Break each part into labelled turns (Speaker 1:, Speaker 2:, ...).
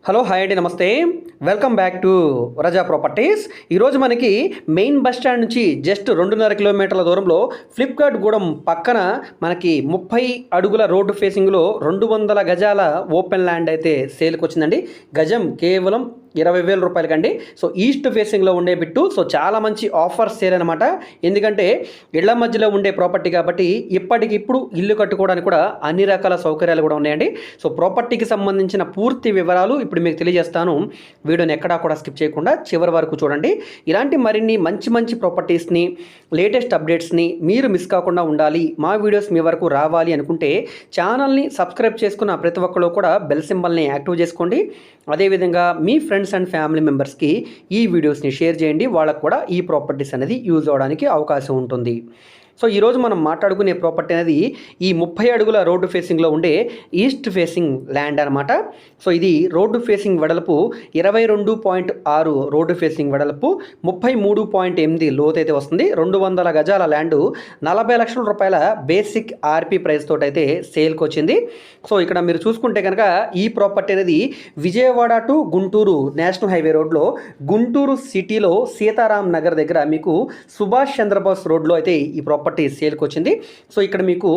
Speaker 1: Hello hi అండి, నమస్తే. Welcome back to Raza properties. ఈరోజు మనకి మెయిన్ బస్ స్టాండ్ నుంచి జస్ట్ 2.5 కిలోమీటర్ల దూరంలో ఫ్లిప్కార్ట్ గూడెం పక్కన మనకి 30 అడుగుల రోడ్డు ఫేసింగ్లో 200 గజాల ఓపెన్ ల్యాండ్ అయితే సేల్కి వచ్చిందండి. గజం కేవలం 20,000 రూపాయలకండి. సో ఈస్ట్ ఫేసింగ్లో ఉండే బిట్టు. సో చాలా మంచి ఆఫర్ సేల్ అనమాట. ఎందుకంటే ఇళ్ల మధ్యలో ఉండే ప్రాపర్టీ కాబట్టి ఇప్పటికిప్పుడు ఇల్లు కట్టుకోవడానికి కూడా అన్ని రకాల సౌకర్యాలు కూడా ఉన్నాయండి. సో ప్రాపర్టీకి సంబంధించిన పూర్తి వివరాలు ఇప్పుడు మీకు తెలియజేస్తాను. వీడియోని ఎక్కడా కూడా స్కిప్ చేయకుండా చివరి వరకు చూడండి. ఇలాంటి మరిన్ని మంచి మంచి ప్రాపర్టీస్ని, లేటెస్ట్ అప్డేట్స్ని మీరు మిస్ కాకుండా ఉండాలి, మా వీడియోస్ మీ వరకు రావాలి అనుకుంటే ఛానల్ని సబ్స్క్రైబ్ చేసుకున్న ప్రతి ఒక్కరు కూడా బెల్ సింబల్ని యాక్టివ్ చేసుకోండి. అదేవిధంగా మీ ఫ్రెండ్స్ అండ్ ఫ్యామిలీ మెంబర్స్కి ఈ వీడియోస్ని షేర్ చేయండి. వాళ్ళకు కూడా ఈ ప్రాపర్టీస్ అనేది యూజ్ అవ్వడానికి అవకాశం ఉంటుంది. సో ఈరోజు మనం మాట్లాడుకునే ప్రాపర్టీ అనేది ఈ 30 అడుగుల రోడ్డు ఫేసింగ్లో ఉండే ఈస్ట్ ఫేసింగ్ ల్యాండ్ అనమాట. సో ఇది రోడ్డు ఫేసింగ్ వెడల్పు 22.6 రోడ్డు ఫేసింగ్ వెడల్పు 33.8 లోతు అయితే వస్తుంది. 200 గజాల ల్యాండ్ 40 లక్షల రూపాయల బేసిక్ ఆర్పీ ప్రైస్ తోటి అయితే సేల్కి వచ్చింది. సో ఇక్కడ మీరు చూసుకుంటే కనుక ఈ ప్రాపర్టీ అనేది Vijayawada to Guntur national highway రోడ్లో గుంటూరు సిటీలో సీతారాం నగర్ దగ్గర మీకు సుభాష్ చంద్రబోస్ రోడ్లో అయితే ఈ ప్రాపర్టీ సేల్కి వచ్చింది. సో ఇక్కడ మీకు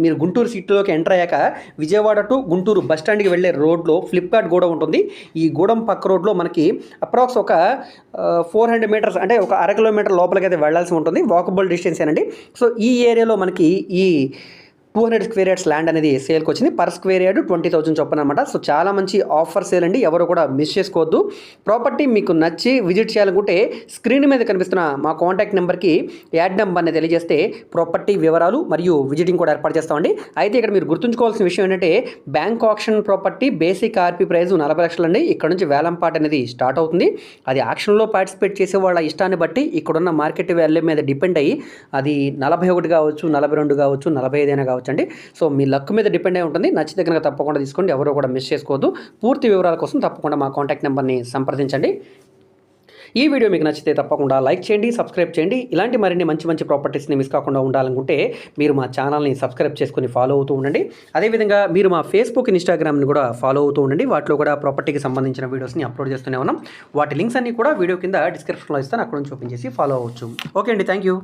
Speaker 1: మీరు గుంటూరు సిటీలోకి ఎంటర్ అయ్యాక విజయవాడ టు గుంటూరు బస్ స్టాండ్కి వెళ్ళే రోడ్లో ఫ్లిప్కార్ట్ గూడెం ఉంటుంది. ఈ గూడెం పక్క రోడ్లో మనకి అప్రాక్స్ ఒక 400 మీటర్స్ అంటే ఒక 1/2 కిలోమీటర్ లోపలికి అయితే వెళ్ళాల్సి ఉంటుంది. వాకబుల్ డిస్టెన్స్ ఏనండి. సో ఈ ఏరియాలో మనకి ఈ 200 స్క్వేర్ యార్డ్స్ ల్యాండ్ అనేది సేల్కి వచ్చింది. పర్ స్క్వేర్ యార్డ్ 20,000 చొప్పున అనమాట. సో చాలా మంచి ఆఫర్ సేల్ అండి, ఎవరు కూడా మిస్ చేసుకోవద్దు. ప్రాపర్టీ మీకు నచ్చి విజిట్ చేయాలనుకుంటే స్క్రీన్ మీద కనిపిస్తున్న మా కాంటాక్ట్ నెంబర్కి యాడ్ నెంబర్ని తెలియజేస్తే ప్రాపర్టీ వివరాలు మరియు విజిటింగ్ కూడా ఏర్పాటు చేస్తామండి. అయితే ఇక్కడ మీరు గుర్తుంచుకోవాల్సిన విషయం ఏంటంటే bank auction property basic RP price 40 లక్షలు అండి. ఇక్కడ నుంచి వేలంపాట అనేది స్టార్ట్ అవుతుంది. అది ఆక్షన్లో పార్టిసిపేట్ చేసే వాళ్ళ ఇష్టాన్ని బట్టి ఇక్కడున్న మార్కెట్ వాల్యూ మీద డిపెండ్ అయ్యి అది 41 కావచ్చు, 42 కావచ్చు, 45 అయినా కావచ్చు అండి. సో మీ లక్ మీద డిపెండ్ అయి ఉంటుంది. నచ్చితే కనుక తప్పకుండా తీసుకోండి, ఎవరో కూడా మిస్ చేసుకోవద్దు. పూర్తి వివరాల కోసం తప్పకుండా మా కాంటాక్ట్ నెంబర్ని సంప్రదించండి. ఈ వీడియో మీకు నచ్చితే తప్పకుండా లైక్ చేయండి, సబ్స్క్రైబ్ చేయండి. ఇలాంటి మరిన్ని మంచి మంచి ప్రాపర్టీస్ని మిస్ కాకుండా ఉండాలనుకుంటే మీరు మా ఛానల్ని సబ్స్క్రైబ్ చేసుకుని ఫాలో అవుతూ ఉండండి. అదేవిధంగా మీరు మా ఫేస్బుక్, ఇన్స్టాగ్రామ్ని కూడా ఫాలో అవుతూ ఉండండి. వాటిలో కూడా ప్రాపర్టీకి సంబంధించిన వీడియోస్ని అప్లోడ్ చేస్తూనే ఉన్నాం. వాటి లింక్స్ అన్ని కూడా వీడియో కింద డిస్క్రిప్షన్లో ఇస్తాను, అక్కడ నుంచి ఓపెన్ చేసి ఫాలో అవ్వచ్చు. ఓకే అండి, థ్యాంక్ యూ.